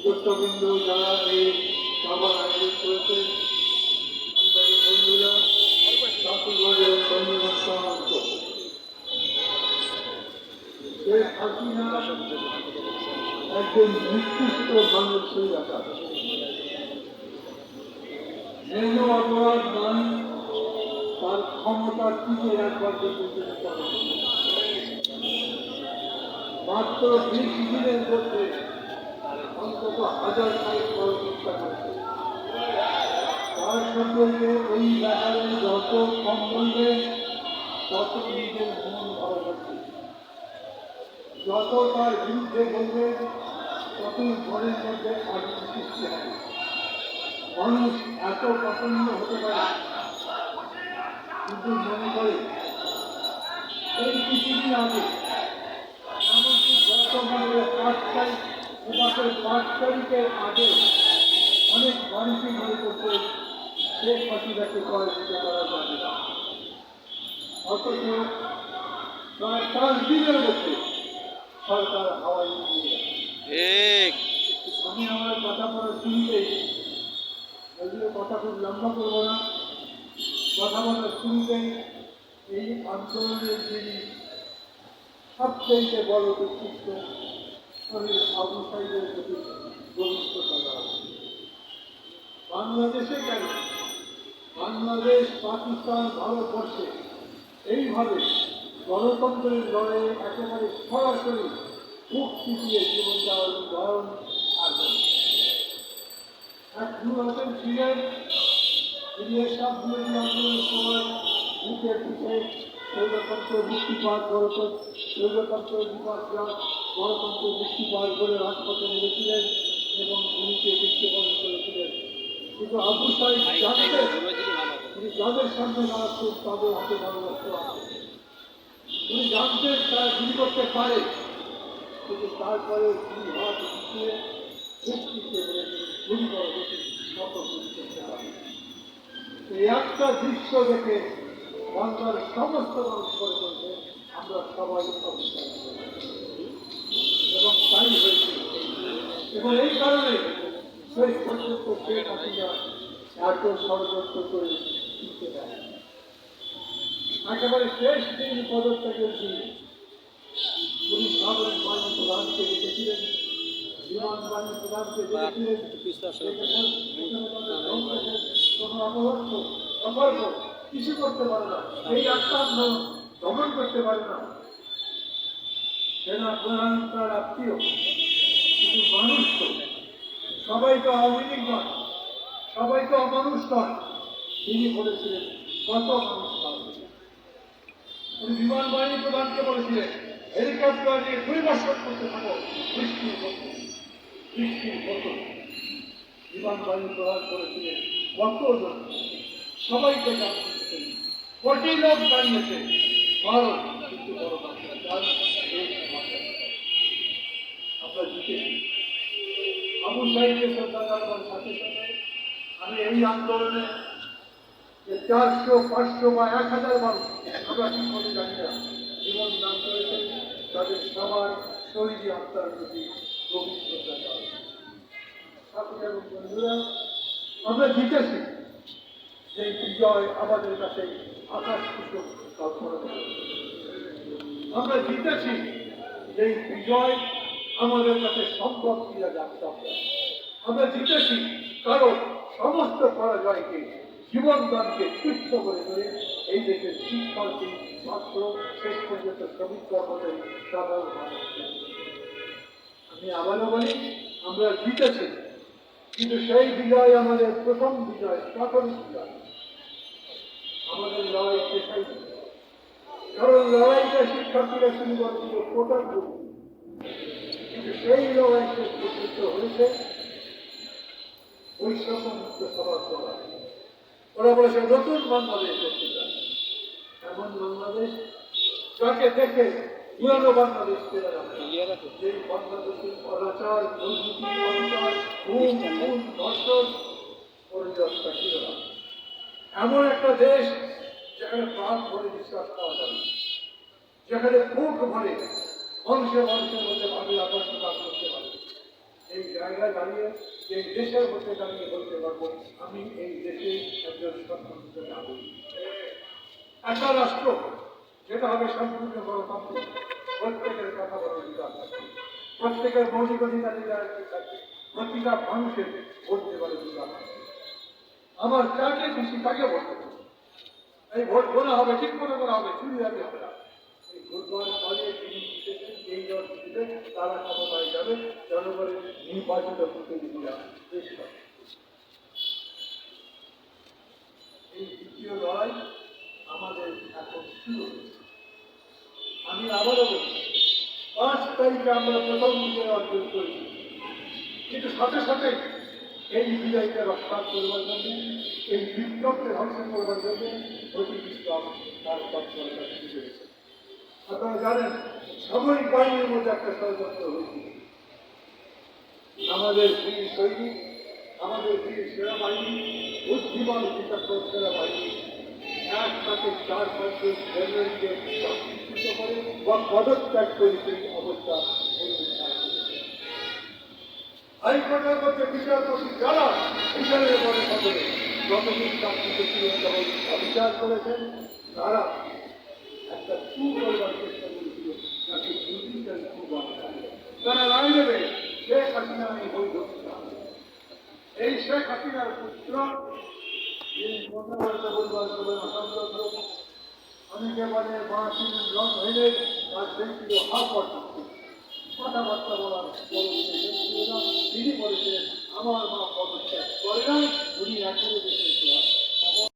গুরুত্ববৃন্দ যারা এই সভার আয়োজন করেছেন, বন্ধুরা, ঠাকুরগড়ের বন্ধুবান্ধব, শেখ হাসিনা একজন নিকৃষ্ট মানুষের ব্যাপার, মেন অপরাধ নয়, তার ক্ষমতা টিকে রাখবার জন্য মাত্র 20 দিনের মধ্যে অন্তত 1000 হত্যা করেছে। তার সম্পর্কে এই ব্যাপারে যত কম বলবে তত নিজের মন ভালো লাগবে, যত তার বিরুদ্ধে বলবে ততই মনের মধ্যে আগুন সৃষ্টি হবে। মানুষ এত পছন্দ হতে পারে, কিন্তু মনে করে এই কিছুদিন আগে এমনকি গতকালের 5 তারিখের আগে অনেক মানুষই মনে করছে শেখ হাসিনাকে করা যেতে পারা যাবে না, অথচ প্রায় 5 দিনের মধ্যে সরকার হাওয়াই দিয়ে গেছে। আমি আমার কথা বলার শুরুতেই, যদিও কথা খুব লম্বা করবো না, কথা বলার শুরুতেই এই আন্দোলনের যিনি সবচেয়ে বড় ব্যক্তিত্ব শহীদ আবু সাইদের প্রতি গভীর শ্রদ্ধা। বাংলাদেশে কেন, বাংলাদেশ, পাকিস্তান, ভারতবর্ষে এইভাবে গণতন্ত্রের লড়াইয়ে একেবারে সরাসরি মুখ চিপিয়ে জীবন দেওয়ার উদাহরণ আছে। এক দুর্ঘটন ছিলেন, তিনি এসব বিরোধী আন্দোলনের সময় বুকের পিঠে শৈলতন্ত্র মুক্তিপাত শৈলতন্ত্র বিকাশ গণতন্ত্র মুক্তিপাত করে রাজপথে নেমেছিলেন এবং ভূমিকে মৃত্যুবরণ করেছিলেন। কিন্তু আবু সাইদ জানতেন তিনি যাদের সামনে দাঁড়াচ্ছেন তাদের হাতে ভালোবাসতে আছে, তিনি জানতেন তারা গুলি করতে পারে, কিন্তু তারপরে তিনি হাত পিছিয়ে মুক্তিকে গুলি করে করতে পারে। এই একটা দৃশ্য দেখে বাংলার সমস্ত মানুষ মনে করছে আমরা সবাই অবস্থান এবং তাই হয়েছে। এবং এই কারণে সেই পর্যন্ত শেখ হাসিনা এত ষড়যন্ত্র করে দিতে দেয়। একেবারে শেষ দিন পদত্যাগের দিন উনি সাধারণ বাহিনী প্রধানকে ডেকেছিলেন, বিমান বাহিনী প্রধানকে ডেকেছিলেন, কোনো অপরাধ অপর্ব কিছু করতে পারে না, এই আক্রান্ত দমন করতে পারে না, সেনা প্রধান তার আত্মীয়, কিন্তু মানুষ তো সবাই তো আওয়ামী লীগ নয়, সবাই তো অমানুষ নয়। তিনি বলেছিলেন কত মানুষ পাবে। উনি বিমান বাহিনী প্রধানকে বলেছিলেন হেলিকপ্টার নিয়ে পরিদর্শন করতে থাকো, বৃষ্টির মতো বিমান বাহিনী প্রধান করেছিলেন কতজন, সবাইকে জানতে কোটি লোক দাঁড়িয়েছে, ভারত কিন্তু বড় আমরা জিতেছি। আবু সাইদকে শ্রদ্ধা জানাবার সাথে সাথে আমি এই আন্দোলনে 400, 500 বা 1000 মানুষ, আমরা ঠিক করে জানি না, জীবন দান করেছেন, তাদের সবার শহীদ আত্মার প্রতি গভীর শ্রদ্ধা জানাই। সাথী এবং বন্ধুরা, আমরা জিতেছি, সেই বিজয় আমাদের কাছে আকাশ কুসুম কল্পনা করে। আমরা জিতেছি, সেই বিজয় আমাদের কাছে সম্ভব কিনা জানতে হবে। আমরা জিতেছি কারণ সমস্ত পরাজয়কে জীবনদানকে তুচ্ছ করে ধরে এই দেশের শিক্ষার্থী, ছাত্র, শেষ পর্যন্ত শ্রমিক কর্মচারী সাধারণ মানুষ। আমি আবারও বলি, আমরা জিতেছি, কিন্তু সেই বিজয় আমাদের প্রথম বিজয়, প্রাথমিক বিজয়। আমাদের লড়াই শেষাই, কারণ লড়াইটা শিক্ষার্থীরা শুরু করেছিল কোটার জন্য, কিন্তু সেই লড়াই শেষ পর্যন্ত হয়েছে বৈষম্য মুক্ত সবার করা। ওরা বলেছে নতুন বাংলাদেশ দেখতে চায়, এমন বাংলাদেশ যাকে দেখে পুরানো বাংলাদেশ পেরা যাবে, সেই বাংলাদেশের অনাচার, দুর্নীতি, অনাচার, খুন, ধর্ষণ, পরিচর্যা ছিল না। এমন একটা দেশ যেখানে প্রাণ ভরে নিঃশ্বাস পাওয়া যাবে, যেখানে বুক ভরে মানুষের মধ্যে ভাবে আকাশ প্রকাশ করতে পারে, এই জায়গা জায়গায় দাঁড়িয়ে এই দেশের মধ্যে দাঁড়িয়ে বলতে পারবো আমি এই দেশে একজন স্বতন্ত্র নাগরিক। একটা রাষ্ট্র যেটা হবে সম্পূর্ণ গণতান্ত্রিক, প্রত্যেকের কথা বলার অধিকার থাকবে, প্রত্যেকের মৌলিক অধিকারের থাকবে, প্রতিটা মানুষের ভোট দেওয়ার অধিকার থাকবে। আমার যাকে খুশি তাকে ভোট দেবো। এই ভোট গোনা হবে, ঠিক মনে করা হবে, চুরি হবে হবে না। এই ভোট দেওয়ার পরে যিনি জিতেছেন, যেই দল জিতবে তারা ক্ষমতায় যাবে, জনগণের নির্বাচিত প্রতিনিধিরা দেশ হবে। এই দ্বিতীয় লড়াই আমাদের এখন শুরু হয়েছে। আমি আবারও বলছি, 5 তারিখে আমরা প্রথম বিজয় অর্জন করেছি, কিন্তু সাথে সাথে এই বিজয়কে রক্ষা করবার জন্য, এই বিপ্লবকে ধ্বংস করবার জন্য প্রতি বিপ্লব তার তৎপরতা শুরু করেছে। আপনারা জানেন, সামরিক বাহিনীর মধ্যে একটা ষড়যন্ত্র হয়েছিল। আমাদের বীর সৈনিক, আমাদের বীর সেনাবাহিনী, বুদ্ধিমান বিচক্ষণ সেনাবাহিনী একসাথে 4-5 জন জেনারেলকে চাকরিচ্যুত করে বা পদত্যাগ করে সেই অবস্থা হাইকোর্টের মধ্যে বিচারপতি যারা বিচারের পরে সকলে যতদিন চাকরিত ছিলেন তখন অবিচার করেছেন, তারা একটা চু করবার চেষ্টা করেছিল, যাকে দুর্নীতির চু বলা হয়। তারা রায় দেবে শেখ হাসিনা এই বৈধ। এই শেখ হাসিনার পুত্র এই কথাবার্তা বলবার সময় অসংখ্য অনেকে বলে মা ছিলেন রং হইলে তার সেই ছিল হাফ কথাবার্তা বলার তিনি বলেছিলেন আমার মা পদত্যাগ করে না, উনি এখনো দেশে